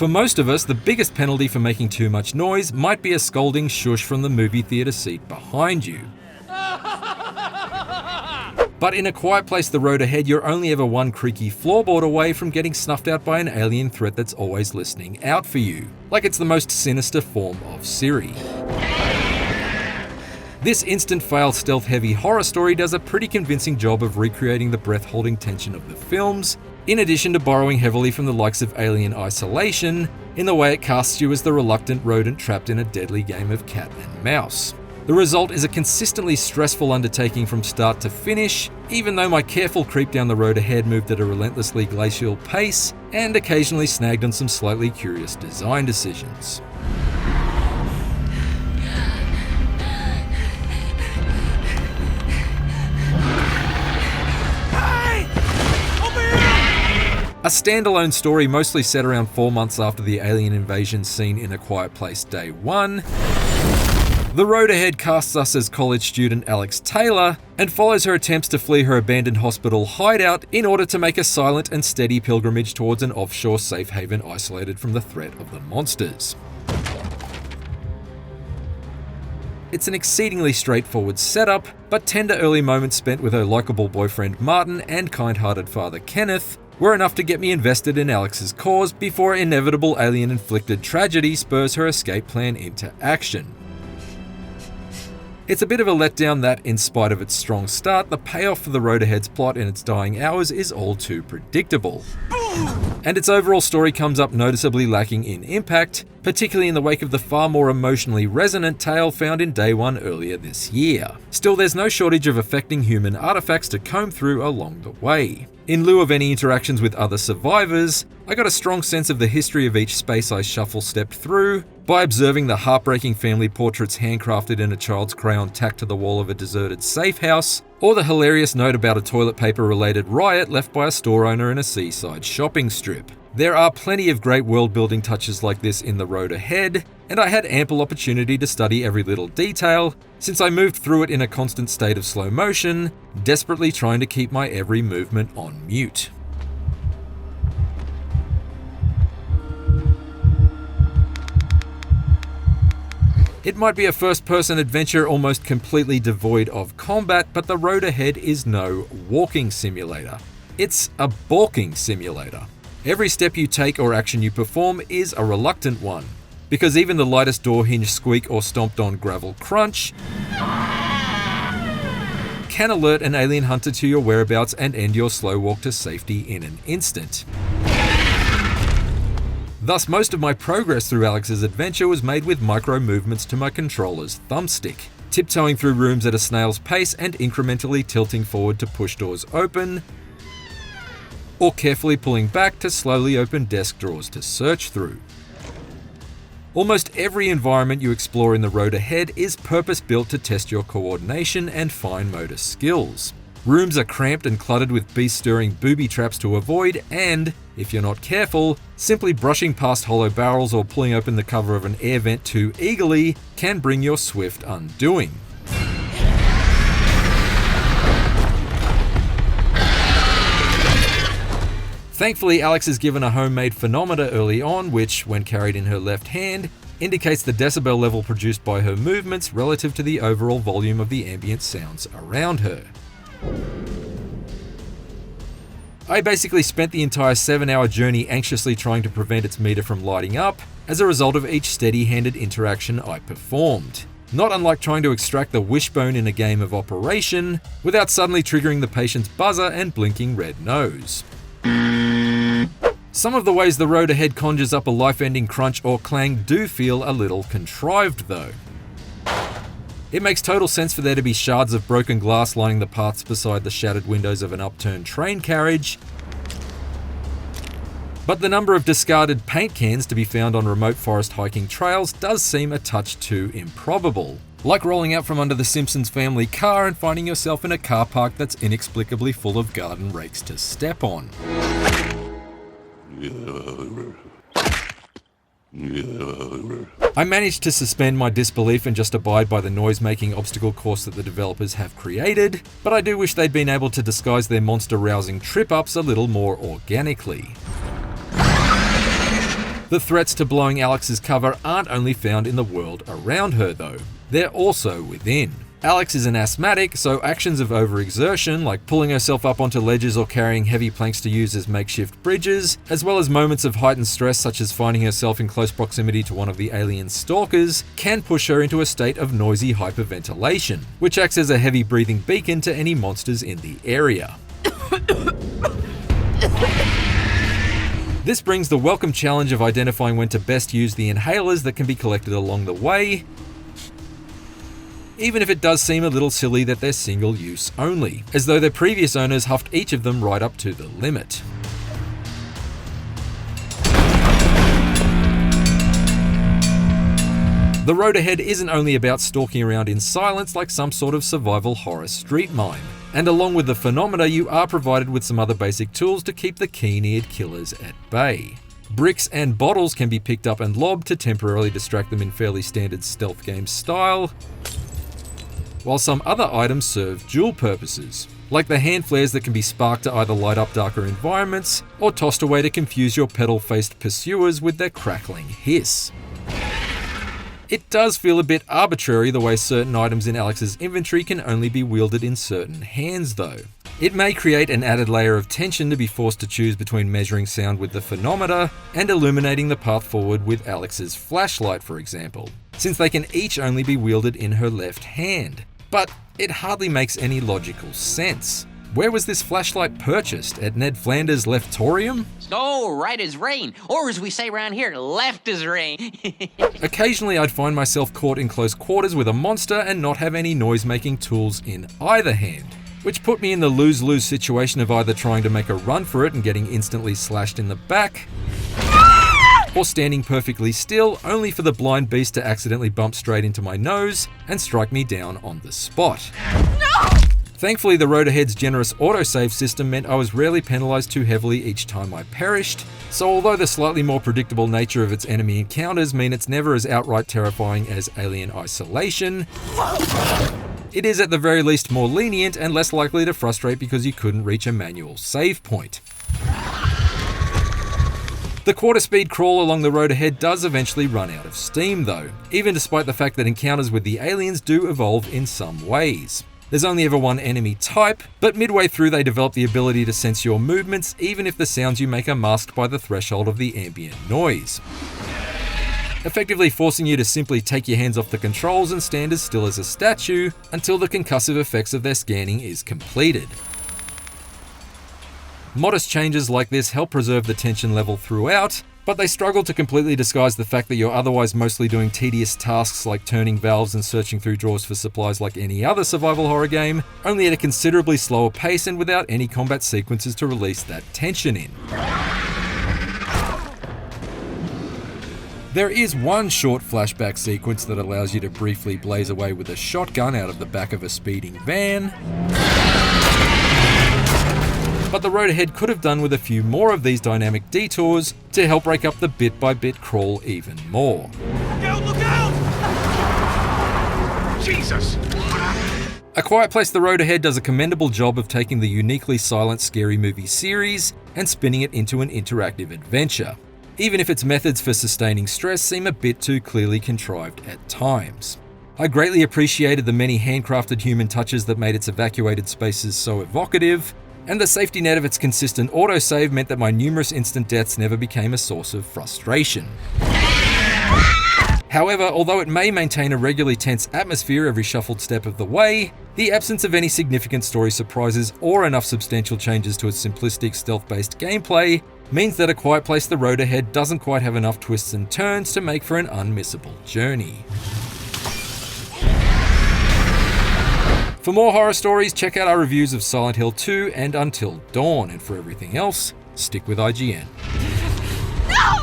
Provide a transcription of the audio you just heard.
For most of us, the biggest penalty for making too much noise might be a scolding shush from the movie theatre seat behind you. But in A Quiet Place: The Road Ahead, you're only ever one creaky floorboard away from getting snuffed out by an alien threat that's always listening out for you, like it's the most sinister form of Siri. This instant fail stealth-heavy horror story does a pretty convincing job of recreating the breath-holding tension of the films, in addition to borrowing heavily from the likes of Alien Isolation, in the way it casts you as the reluctant rodent trapped in a deadly game of cat and mouse. The result is a consistently stressful undertaking from start to finish, even though my careful creep down the road ahead moved at a relentlessly glacial pace and occasionally snagged on some slightly curious design decisions. A standalone story mostly set around 4 months after the alien invasion scene in A Quiet Place Day 1, The Road Ahead casts us as college student Alex Taylor and follows her attempts to flee her abandoned hospital hideout in order to make a silent and steady pilgrimage towards an offshore safe haven isolated from the threat of the monsters. It's an exceedingly straightforward setup, but tender early moments spent with her likeable boyfriend Martin and kind-hearted father Kenneth were enough to get me invested in Alex's cause before inevitable alien-inflicted tragedy spurs her escape plan into action. It's a bit of a letdown that, in spite of its strong start, the payoff for the Road Ahead's plot in its dying hours is all too predictable. And its overall story comes up noticeably lacking in impact, particularly in the wake of the far more emotionally resonant tale found in Day 1 earlier this year. Still, there's no shortage of affecting human artifacts to comb through along the way. In lieu of any interactions with other survivors, I got a strong sense of the history of each space I shuffle-stepped through by observing the heartbreaking family portraits handcrafted in a child's crayon tacked to the wall of a deserted safe house, or the hilarious note about a toilet paper-related riot left by a store owner in a seaside shopping strip. There are plenty of great world-building touches like this in The Road Ahead, and I had ample opportunity to study every little detail, since I moved through it in a constant state of slow motion, desperately trying to keep my every movement on mute. It might be a first-person adventure almost completely devoid of combat, but The Road Ahead is no walking simulator. It's a balking simulator. Every step you take or action you perform is a reluctant one, because even the lightest door hinge squeak or stomped on gravel crunch can alert an alien hunter to your whereabouts and end your slow walk to safety in an instant. Thus, most of my progress through Alex's adventure was made with micro movements to my controller's thumbstick, tiptoeing through rooms at a snail's pace and incrementally tilting forward to push doors open, or carefully pulling back to slowly open desk drawers to search through. Almost every environment you explore in The Road Ahead is purpose-built to test your coordination and fine motor skills. Rooms are cramped and cluttered with beast-stirring booby traps to avoid, and, if you're not careful, simply brushing past hollow barrels or pulling open the cover of an air vent too eagerly can bring your swift undoing. Thankfully, Alex is given a homemade phonometer early on, which, when carried in her left hand, indicates the decibel level produced by her movements relative to the overall volume of the ambient sounds around her. I basically spent the entire 7-hour journey anxiously trying to prevent its meter from lighting up as a result of each steady-handed interaction I performed. Not unlike trying to extract the wishbone in a game of Operation without suddenly triggering the patient's buzzer and blinking red nose. Some of the ways The Road Ahead conjures up a life-ending crunch or clang do feel a little contrived though. It makes total sense for there to be shards of broken glass lining the paths beside the shattered windows of an upturned train carriage, but the number of discarded paint cans to be found on remote forest hiking trails does seem a touch too improbable. Like rolling out from under the Simpsons family car and finding yourself in a car park that's inexplicably full of garden rakes to step on. I managed to suspend my disbelief and just abide by the noise-making obstacle course that the developers have created, but I do wish they'd been able to disguise their monster-rousing trip-ups a little more organically. The threats to blowing Alex's cover aren't only found in the world around her though, they're also within. Alex is an asthmatic, so actions of overexertion, like pulling herself up onto ledges or carrying heavy planks to use as makeshift bridges, as well as moments of heightened stress such as finding herself in close proximity to one of the alien stalkers, can push her into a state of noisy hyperventilation, which acts as a heavy breathing beacon to any monsters in the area. This brings the welcome challenge of identifying when to best use the inhalers that can be collected along the way, even if it does seem a little silly that they're single use only, as though their previous owners huffed each of them right up to the limit. The road ahead isn't only about stalking around in silence like some sort of survival horror street mine, and along with the phenomena you are provided with some other basic tools to keep the keen-eared killers at bay. Bricks and bottles can be picked up and lobbed to temporarily distract them in fairly standard stealth game style, while some other items serve dual purposes, like the hand flares that can be sparked to either light up darker environments or tossed away to confuse your petal-faced pursuers with their crackling hiss. It does feel a bit arbitrary the way certain items in Alex's inventory can only be wielded in certain hands though. It may create an added layer of tension to be forced to choose between measuring sound with the phenometer and illuminating the path forward with Alex's flashlight, for example, since they can each only be wielded in her left hand. But it hardly makes any logical sense. Where was this flashlight purchased? At Ned Flanders' Leftorium? Oh, right as rain. Or as we say around here, left as rain. Occasionally I'd find myself caught in close quarters with a monster and not have any noise-making tools in either hand, which put me in the lose-lose situation of either trying to make a run for it and getting instantly slashed in the back, or standing perfectly still, only for the blind beast to accidentally bump straight into my nose and strike me down on the spot. No! Thankfully, the road ahead's generous autosave system meant I was rarely penalised too heavily each time I perished, so although the slightly more predictable nature of its enemy encounters mean it's never as outright terrifying as Alien Isolation, it is at the very least more lenient and less likely to frustrate because you couldn't reach a manual save point. The quarter-speed crawl along the road ahead does eventually run out of steam though, even despite the fact that encounters with the aliens do evolve in some ways. There's only ever one enemy type, but midway through they develop the ability to sense your movements even if the sounds you make are masked by the threshold of the ambient noise, effectively forcing you to simply take your hands off the controls and stand as still as a statue until the concussive effects of their scanning is completed. Modest changes like this help preserve the tension level throughout, but they struggle to completely disguise the fact that you're otherwise mostly doing tedious tasks like turning valves and searching through drawers for supplies like any other survival horror game, only at a considerably slower pace and without any combat sequences to release that tension in. There is one short flashback sequence that allows you to briefly blaze away with a shotgun out of the back of a speeding van, but the road ahead could have done with a few more of these dynamic detours to help break up the bit-by-bit crawl even more. Look out! Look out! Jesus! A Quiet Place: The Road Ahead does a commendable job of taking the uniquely silent scary movie series and spinning it into an interactive adventure, even if its methods for sustaining stress seem a bit too clearly contrived at times. I greatly appreciated the many handcrafted human touches that made its evacuated spaces so evocative, and the safety net of its consistent autosave meant that my numerous instant deaths never became a source of frustration. However, although it may maintain a regularly tense atmosphere every shuffled step of the way, the absence of any significant story surprises or enough substantial changes to its simplistic stealth-based gameplay means that A Quiet Place: The Road Ahead doesn't quite have enough twists and turns to make for an unmissable journey. For more horror stories, check out our reviews of Silent Hill 2 and Until Dawn, and for everything else, stick with IGN. No!